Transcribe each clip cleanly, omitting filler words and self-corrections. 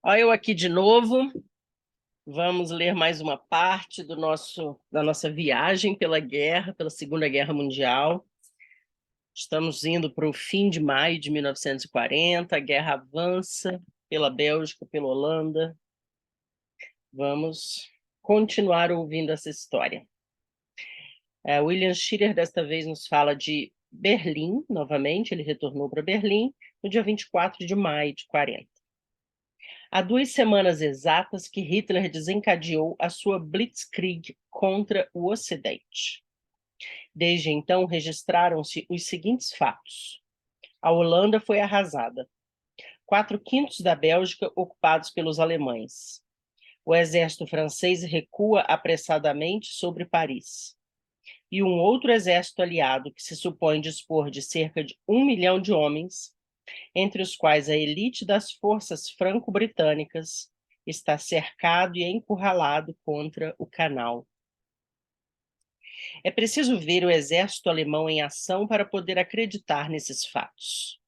Olha eu aqui de novo. Vamos ler mais uma parte da nossa viagem pela guerra, pela Segunda Guerra Mundial. Estamos indo para o fim de maio de 1940, a guerra avança pela Bélgica, pela Holanda. Vamos continuar ouvindo essa história. William Schiller, desta vez, nos fala de Berlim, novamente. Ele retornou para Berlim no dia 24 de maio de 40. Há 2 semanas exatas que Hitler desencadeou a sua Blitzkrieg contra o Ocidente. Desde então, registraram-se os seguintes fatos. A Holanda foi arrasada. 4/5 da Bélgica ocupados pelos alemães. O exército francês recua apressadamente sobre Paris. E um outro exército aliado, que se supõe dispor de cerca de 1 milhão de homens, entre os quais a elite das forças franco-britânicas, está cercado e encurralado contra o canal. É preciso ver o exército alemão em ação para poder acreditar nesses fatos.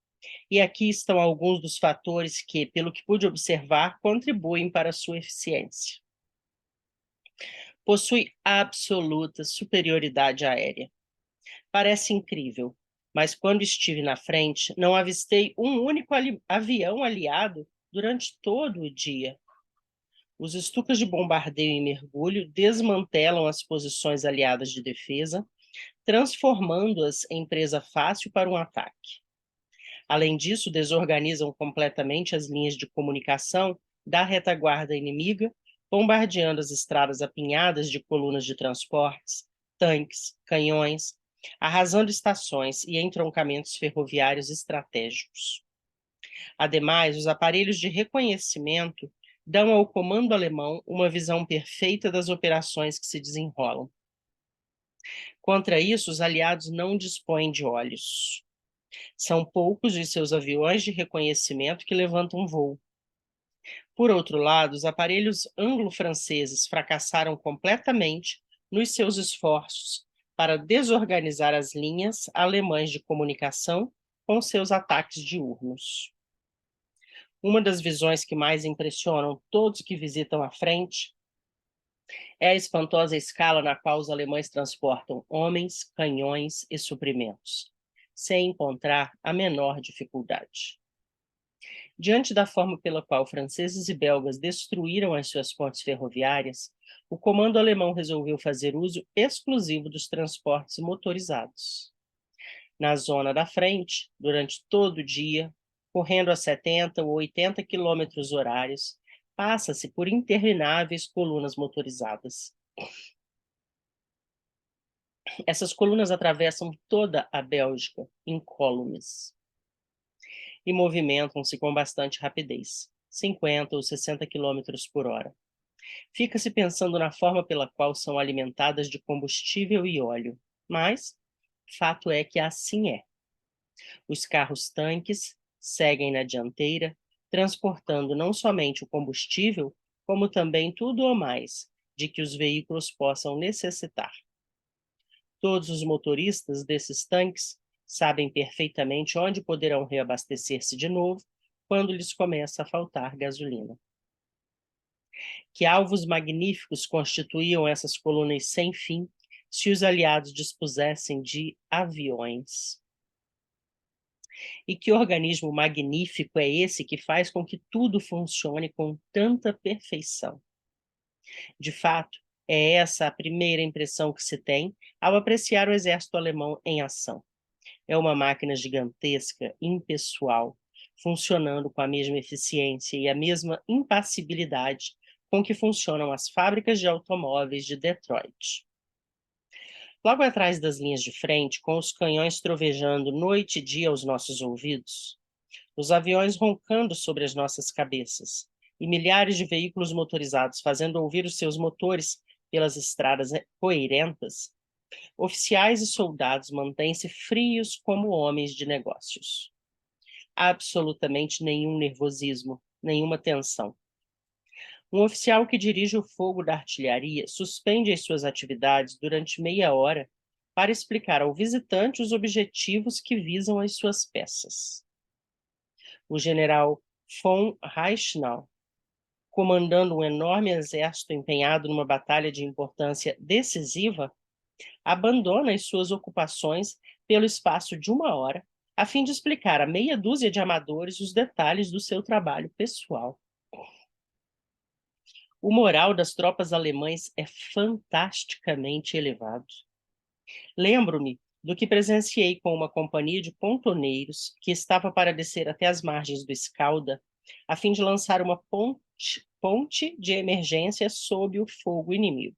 E aqui estão alguns dos fatores que, pelo que pude observar, contribuem para a sua eficiência. Possui absoluta superioridade aérea. Parece incrível, mas quando estive na frente, não avistei um único avião aliado durante todo o dia. Os Stukas de bombardeio em mergulho desmantelam as posições aliadas de defesa, transformando-as em presa fácil para um ataque. Além disso, desorganizam completamente as linhas de comunicação da retaguarda inimiga, bombardeando as estradas apinhadas de colunas de transportes, tanques, canhões, arrasando estações e entroncamentos ferroviários estratégicos. Ademais, os aparelhos de reconhecimento dão ao comando alemão uma visão perfeita das operações que se desenrolam. Contra isso, os aliados não dispõem de olhos. São poucos os seus aviões de reconhecimento que levantam voo. Por outro lado, os aparelhos anglo-franceses fracassaram completamente nos seus esforços para desorganizar as linhas alemãs de comunicação com seus ataques diurnos. Uma das visões que mais impressionam todos que visitam a frente é a espantosa escala na qual os alemães transportam homens, canhões e suprimentos, sem encontrar a menor dificuldade. Diante da forma pela qual franceses e belgas destruíram as suas pontes ferroviárias, o comando alemão resolveu fazer uso exclusivo dos transportes motorizados. Na zona da frente, durante todo o dia, correndo a 70 ou 80 quilômetros horários, passa-se por intermináveis colunas motorizadas. Essas colunas atravessam toda a Bélgica, incólumes, e movimentam-se com bastante rapidez, 50 ou 60 quilômetros por hora. Fica-se pensando na forma pela qual são alimentadas de combustível e óleo, mas fato é que assim é. Os carros-tanques seguem na dianteira, transportando não somente o combustível, como também tudo o mais de que os veículos possam necessitar. Todos os motoristas desses tanques sabem perfeitamente onde poderão reabastecer-se de novo quando lhes começa a faltar gasolina. Que alvos magníficos constituíam essas colunas sem fim se os aliados dispusessem de aviões. E que organismo magnífico é esse que faz com que tudo funcione com tanta perfeição? De fato, é essa a primeira impressão que se tem ao apreciar o exército alemão em ação. É uma máquina gigantesca, impessoal, funcionando com a mesma eficiência e a mesma impassibilidade com que funcionam as fábricas de automóveis de Detroit. Logo atrás das linhas de frente, com os canhões trovejando noite e dia aos nossos ouvidos, os aviões roncando sobre as nossas cabeças e milhares de veículos motorizados fazendo ouvir os seus motores pelas estradas poeirentas, oficiais e soldados mantêm-se frios como homens de negócios. Absolutamente nenhum nervosismo, nenhuma tensão. Um oficial que dirige o fogo da artilharia suspende as suas atividades durante meia hora para explicar ao visitante os objetivos que visam as suas peças. O general von Reichenau comandando um enorme exército empenhado numa batalha de importância decisiva, abandona as suas ocupações pelo espaço de 1 hora, a fim de explicar a meia dúzia de amadores os detalhes do seu trabalho pessoal. O moral das tropas alemãs é fantasticamente elevado. Lembro-me do que presenciei com uma companhia de pontoneiros que estava para descer até as margens do Escalda, a fim de lançar uma ponte de emergência sob o fogo inimigo.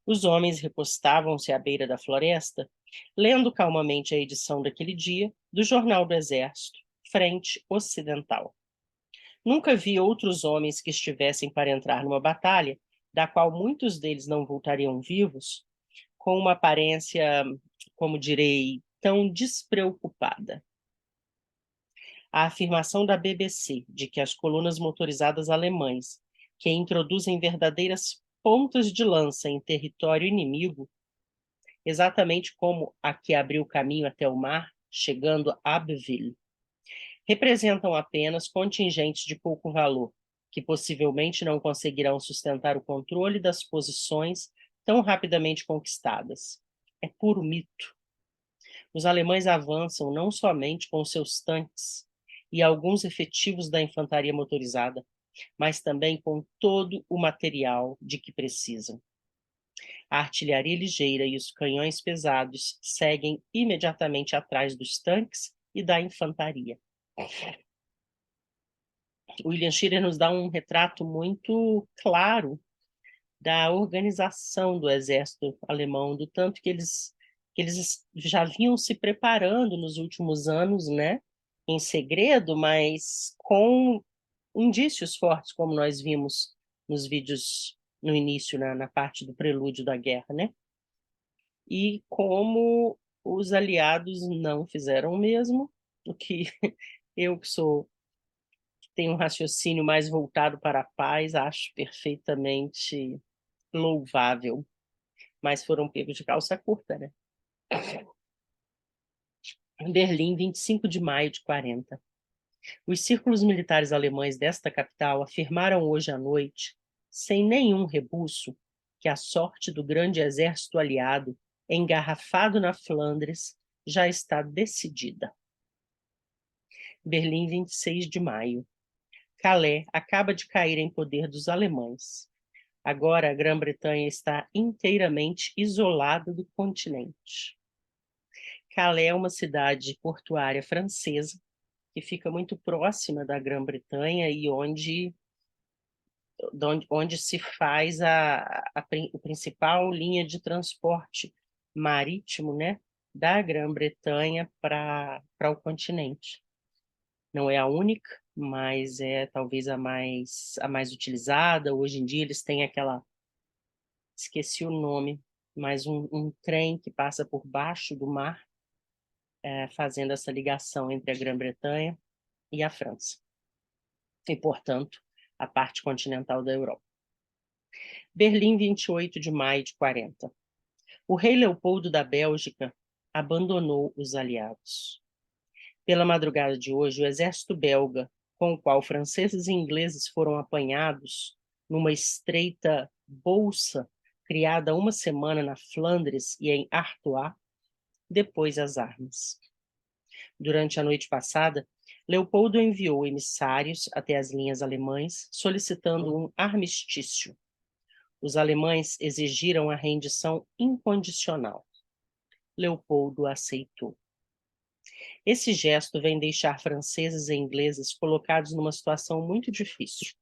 Os homens repostavam-se à beira da floresta, lendo calmamente a edição daquele dia do Jornal do Exército, Frente Ocidental. Nunca vi outros homens que estivessem para entrar numa batalha, da qual muitos deles não voltariam vivos, com uma aparência, como direi, tão despreocupada. A afirmação da BBC de que as colunas motorizadas alemães, que introduzem verdadeiras pontas de lança em território inimigo, exatamente como a que abriu caminho até o mar, chegando a Abbeville, representam apenas contingentes de pouco valor, que possivelmente não conseguirão sustentar o controle das posições tão rapidamente conquistadas. É puro mito. Os alemães avançam não somente com seus tanques e alguns efetivos da infantaria motorizada, mas também com todo o material de que precisam. A artilharia ligeira e os canhões pesados seguem imediatamente atrás dos tanques e da infantaria. William Shirer nos dá um retrato muito claro da organização do exército alemão, do tanto que eles já vinham se preparando nos últimos anos, né, em segredo, mas com indícios fortes, como nós vimos nos vídeos no início, na parte do prelúdio da guerra, né? E como os aliados não fizeram o mesmo, o que eu que tenho um raciocínio mais voltado para a paz, acho perfeitamente louvável, mas foram pegos de calça curta, né? Em Berlim, 25 de maio de 40. Os círculos militares alemães desta capital afirmaram hoje à noite, sem nenhum rebuço, que a sorte do grande exército aliado, engarrafado na Flandres, já está decidida. Berlim, 26 de maio. Calais acaba de cair em poder dos alemães. Agora a Grã-Bretanha está inteiramente isolada do continente. Calais é uma cidade portuária francesa que fica muito próxima da Grã-Bretanha e onde se faz a principal linha de transporte marítimo, né, da Grã-Bretanha para o continente. Não é a única, mas é talvez a mais utilizada. Hoje em dia eles têm esqueci o nome, mas um trem que passa por baixo do mar, fazendo essa ligação entre a Grã-Bretanha e a França. E, portanto, a parte continental da Europa. Berlim, 28 de maio de 40. O rei Leopoldo da Bélgica abandonou os aliados. Pela madrugada de hoje, o exército belga, com o qual franceses e ingleses foram apanhados numa estreita bolsa criada há 1 semana na Flandres e em Artois, depôs as armas. Durante a noite passada, Leopoldo enviou emissários até as linhas alemãs, solicitando um armistício. Os alemães exigiram a rendição incondicional. Leopoldo aceitou. Esse gesto vem deixar franceses e ingleses colocados numa situação muito difícil.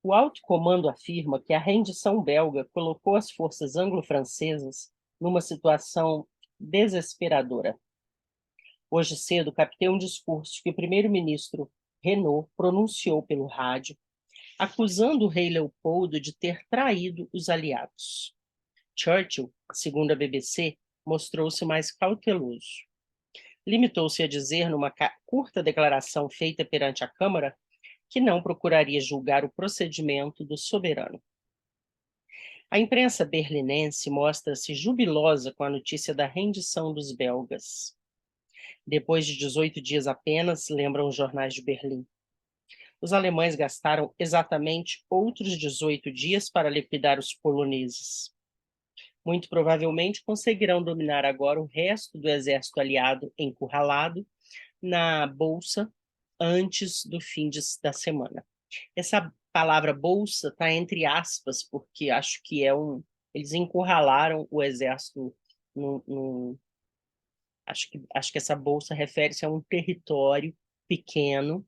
O alto comando afirma que a rendição belga colocou as forças anglo-francesas numa situação desesperadora. Hoje cedo, captei um discurso que o primeiro-ministro Renault pronunciou pelo rádio, acusando o rei Leopoldo de ter traído os aliados. Churchill, segundo a BBC, mostrou-se mais cauteloso. Limitou-se a dizer, numa curta declaração feita perante a Câmara, que não procuraria julgar o procedimento do soberano. A imprensa berlinense mostra-se jubilosa com a notícia da rendição dos belgas. Depois de 18 dias apenas, lembram os jornais de Berlim. Os alemães gastaram exatamente outros 18 dias para liquidar os poloneses. Muito provavelmente conseguirão dominar agora o resto do exército aliado encurralado na bolsa antes do fim da semana. Essa palavra bolsa está entre aspas, porque acho que eles encurralaram o exército acho que essa bolsa refere-se a um território pequeno,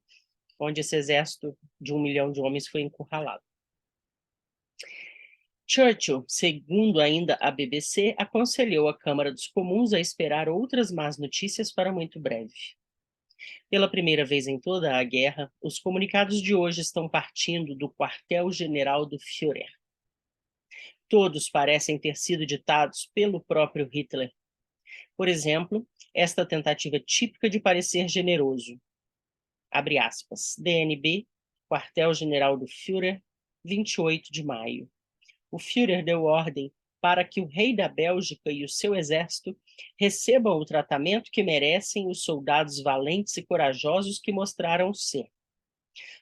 onde esse exército de 1 milhão de homens foi encurralado. Churchill, segundo ainda a BBC, aconselhou a Câmara dos Comuns a esperar outras más notícias para muito breve. Pela primeira vez em toda a guerra, os comunicados de hoje estão partindo do quartel-general do Führer. Todos parecem ter sido ditados pelo próprio Hitler. Por exemplo, esta tentativa típica de parecer generoso. Abre aspas. DNB, quartel-general do Führer, 28 de maio. O Führer deu ordem para que o rei da Bélgica e o seu exército recebam o tratamento que merecem os soldados valentes e corajosos que mostraram ser.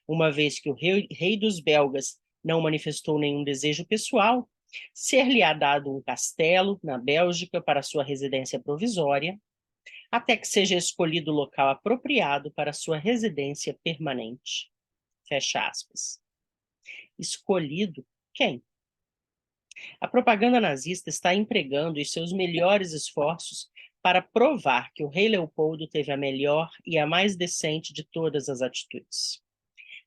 Uma vez que o rei dos belgas não manifestou nenhum desejo pessoal, ser-lhe-á dado um castelo na Bélgica para sua residência provisória, até que seja escolhido o local apropriado para sua residência permanente. Fecha aspas. Escolhido quem? A propaganda nazista está empregando os seus melhores esforços para provar que o rei Leopoldo teve a melhor e a mais decente de todas as atitudes.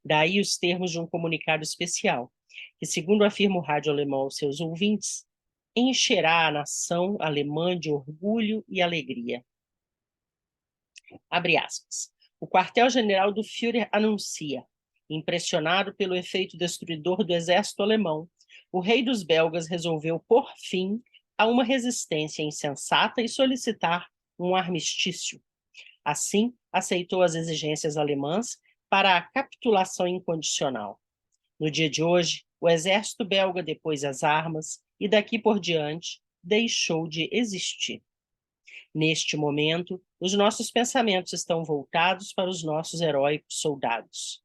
Daí os termos de um comunicado especial, que, segundo afirma o rádio alemão aos seus ouvintes, encherá a nação alemã de orgulho e alegria. Abre aspas. O quartel-general do Führer anuncia, impressionado pelo efeito destruidor do exército alemão, o rei dos belgas resolveu pôr fim a uma resistência insensata e solicitar um armistício. Assim, aceitou as exigências alemãs para a capitulação incondicional. No dia de hoje, o exército belga depôs as armas e, daqui por diante, deixou de existir. Neste momento, os nossos pensamentos estão voltados para os nossos heróicos soldados.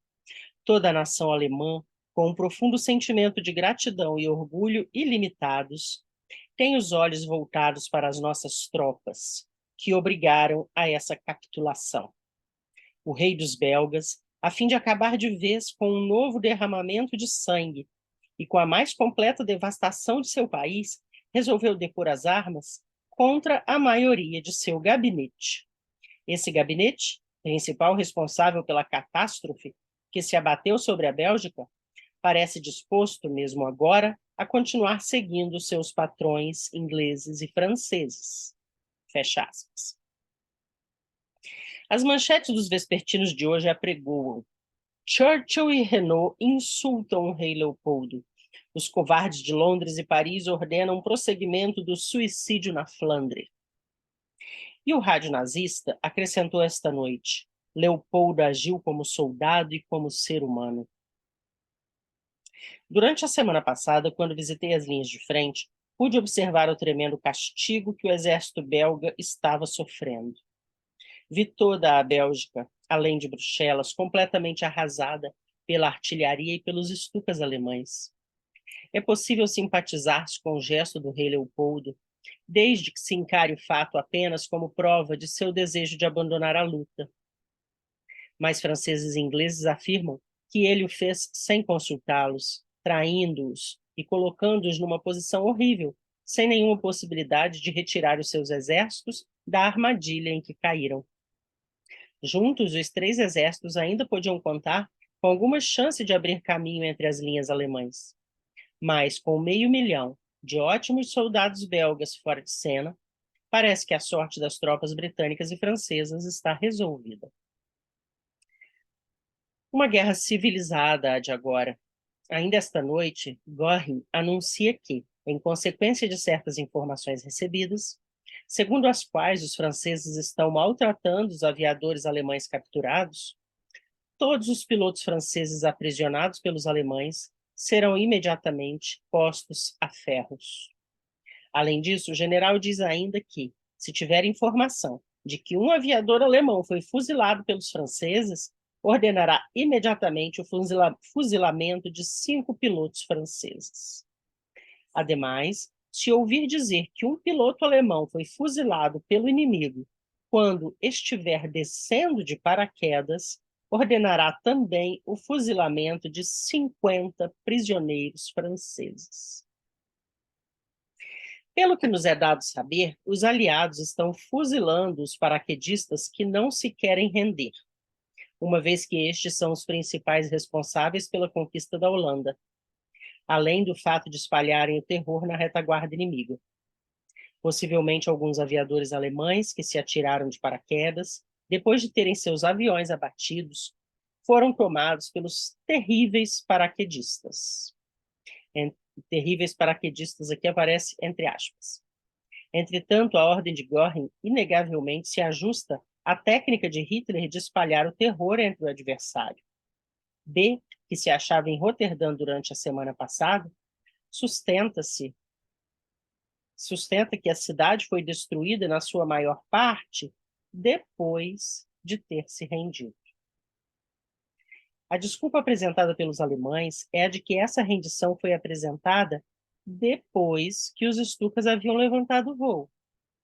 Toda a nação alemã, com um profundo sentimento de gratidão e orgulho ilimitados, tem os olhos voltados para as nossas tropas, que obrigaram a essa capitulação. O rei dos belgas, a fim de acabar de vez com um novo derramamento de sangue e com a mais completa devastação de seu país, resolveu depor as armas contra a maioria de seu gabinete. Esse gabinete, principal responsável pela catástrofe que se abateu sobre a Bélgica, parece disposto, mesmo agora, a continuar seguindo seus patrões ingleses e franceses. Fecha aspas. As manchetes dos vespertinos de hoje apregoam: Churchill e Renault insultam o rei Leopoldo. Os covardes de Londres e Paris ordenam um prosseguimento do suicídio na Flandre. E o rádio nazista acrescentou esta noite: Leopoldo agiu como soldado e como ser humano. Durante a semana passada, quando visitei as linhas de frente, pude observar o tremendo castigo que o exército belga estava sofrendo. Vi toda a Bélgica, além de Bruxelas, completamente arrasada pela artilharia e pelos Stukas alemães. É possível simpatizar-se com o gesto do rei Leopoldo, desde que se encare o fato apenas como prova de seu desejo de abandonar a luta. Mas franceses e ingleses afirmam que ele o fez sem consultá-los, traindo-os e colocando-os numa posição horrível, sem nenhuma possibilidade de retirar os seus exércitos da armadilha em que caíram. Juntos, os 3 exércitos ainda podiam contar com alguma chance de abrir caminho entre as linhas alemãs. Mas, com 500 mil de ótimos soldados belgas fora de cena, parece que a sorte das tropas britânicas e francesas está resolvida. Uma guerra civilizada há de agora. Ainda esta noite, Göring anuncia que, em consequência de certas informações recebidas, segundo as quais os franceses estão maltratando os aviadores alemães capturados, todos os pilotos franceses aprisionados pelos alemães serão imediatamente postos a ferros. Além disso, o general diz ainda que, se tiver informação de que um aviador alemão foi fuzilado pelos franceses, ordenará imediatamente o fuzilamento de 5 pilotos franceses. Ademais, se ouvir dizer que um piloto alemão foi fuzilado pelo inimigo quando estiver descendo de paraquedas, ordenará também o fuzilamento de 50 prisioneiros franceses. Pelo que nos é dado saber, os aliados estão fuzilando os paraquedistas que não se querem render, uma vez que estes são os principais responsáveis pela conquista da Holanda, além do fato de espalharem o terror na retaguarda inimiga. Possivelmente alguns aviadores alemães que se atiraram de paraquedas, depois de terem seus aviões abatidos, foram tomados pelos terríveis paraquedistas. Terríveis paraquedistas aqui aparece entre aspas. Entretanto, a ordem de Göring inegavelmente se ajusta à técnica de Hitler de espalhar o terror entre o adversário. B, que se achava em Roterdã durante a semana passada, sustenta que a cidade foi destruída na sua maior parte depois de ter se rendido. A desculpa apresentada pelos alemães é a de que essa rendição foi apresentada depois que os Stukas haviam levantado o voo,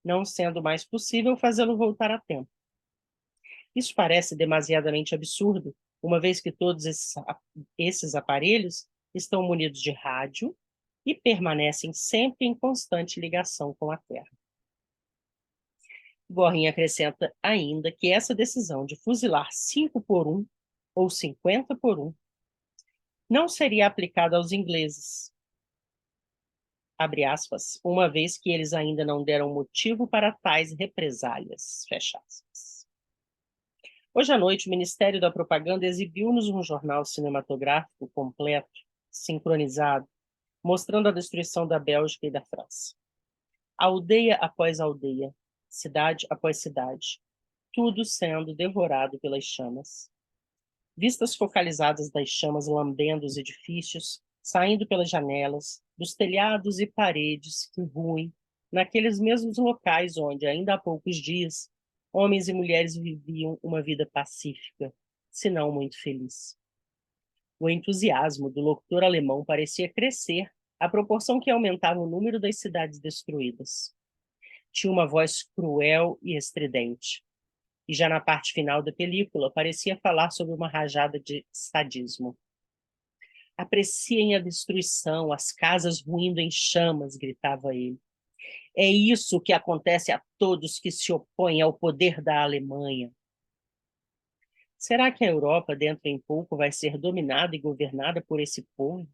não sendo mais possível fazê-lo voltar a tempo. Isso parece demasiadamente absurdo, uma vez que todos esses aparelhos estão munidos de rádio e permanecem sempre em constante ligação com a Terra. Göring acrescenta ainda que essa decisão de fuzilar 5 por 1 ou 50 por 1 não seria aplicada aos ingleses, abre aspas, uma vez que eles ainda não deram motivo para tais represálias, fecha aspas. Hoje à noite, o Ministério da Propaganda exibiu-nos um jornal cinematográfico completo, sincronizado, mostrando a destruição da Bélgica e da França. Aldeia após aldeia, cidade após cidade, tudo sendo devorado pelas chamas. Vistas focalizadas das chamas lambendo os edifícios, saindo pelas janelas, dos telhados e paredes que ruem, naqueles mesmos locais onde, ainda há poucos dias, homens e mulheres viviam uma vida pacífica, se não muito feliz. O entusiasmo do locutor alemão parecia crescer à proporção que aumentava o número das cidades destruídas. Tinha uma voz cruel e estridente. E já na parte final da película, parecia falar sobre uma rajada de sadismo. Apreciem a destruição, as casas ruindo em chamas, gritava ele. É isso que acontece a todos que se opõem ao poder da Alemanha. Será que a Europa, dentro em pouco, vai ser dominada e governada por esse povo?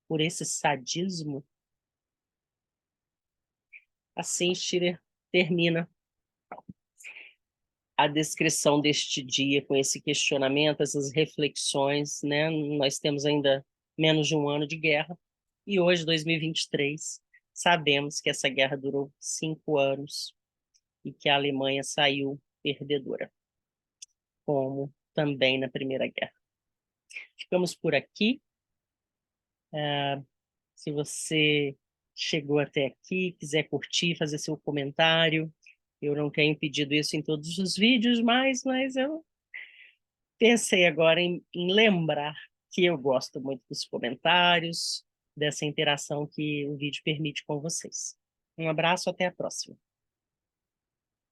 Por esse sadismo? Assim, Schiller termina a descrição deste dia com esse questionamento, essas reflexões, né? Nós temos ainda menos de um ano de guerra e hoje, 2023, sabemos que essa guerra durou 5 anos e que a Alemanha saiu perdedora, como também na Primeira Guerra. Ficamos por aqui. Se você chegou até aqui, quiser curtir, fazer seu comentário, eu não tenho pedido isso em todos os vídeos, mas eu pensei agora em lembrar que eu gosto muito dos comentários, dessa interação que o vídeo permite com vocês. Um abraço, até a próxima.